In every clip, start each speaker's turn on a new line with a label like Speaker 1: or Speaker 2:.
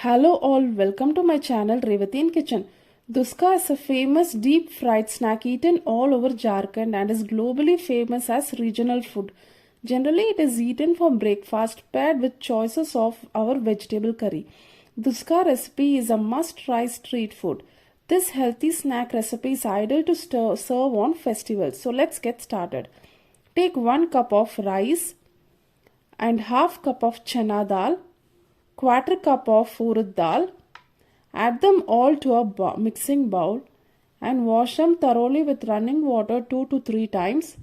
Speaker 1: Hello all, welcome to my channel Revathi in Kitchen. Dhuska is a famous deep fried snack eaten all over Jharkhand and is globally famous as regional food. Generally, it is eaten for breakfast paired with choices of our vegetable curry. Dhuska recipe is a must-try street food. This healthy snack recipe is ideal to serve on festivals. So let's get started. Take 1 cup of rice and half cup of chana dal, quarter cup of urad dal. Add them all to a mixing bowl and wash them thoroughly with running water 2 to 3 times,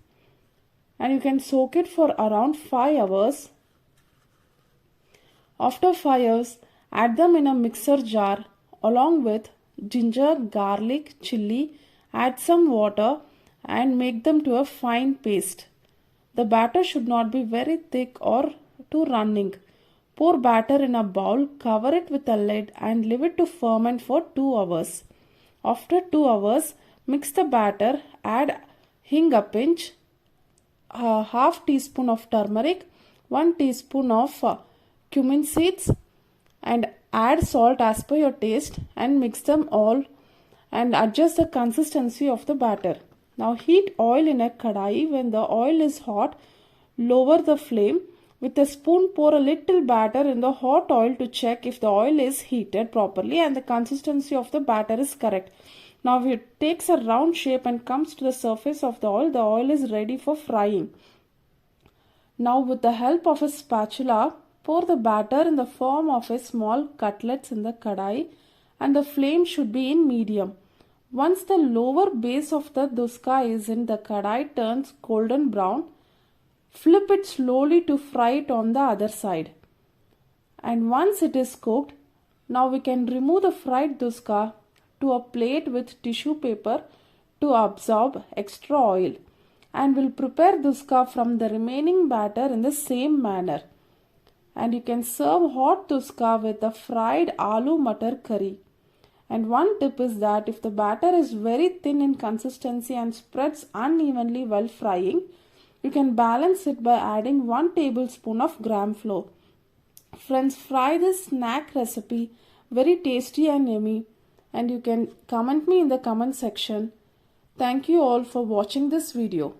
Speaker 1: and you can soak it for around 5 hours. After 5 hours, add them in a mixer jar along with ginger, garlic, chili. Add some water and make them to a fine paste. The batter should not be very thick or too running. Pour batter in a bowl, cover it with a lid and leave it to ferment for 2 hours. After 2 hours, mix the batter, add hing a pinch, a half teaspoon of turmeric, 1 teaspoon of cumin seeds, and add salt as per your taste and mix them all and adjust the consistency of the batter. Now heat oil in a kadai. When the oil is hot, lower the flame. With a spoon, pour a little batter in the hot oil to check if the oil is heated properly and the consistency of the batter is correct. Now if it takes a round shape and comes to the surface of the oil is ready for frying. Now with the help of a spatula, pour the batter in the form of a small cutlets in the kadai and the flame should be in medium. Once the lower base of the dhuska is in the kadai turns golden brown, flip it slowly to fry it on the other side. And once it is cooked, now we can remove the fried dhuska to a plate with tissue paper to absorb extra oil, and we'll prepare dhuska from the remaining batter in the same manner. And you can serve hot dhuska with a fried aloo matar curry. And one tip is that if the batter is very thin in consistency and spreads unevenly while frying, you can balance it by adding 1 tablespoon of gram flour. Friends, fry this snack recipe very tasty and yummy, and you can comment me in the comment section. Thank you all for watching this video.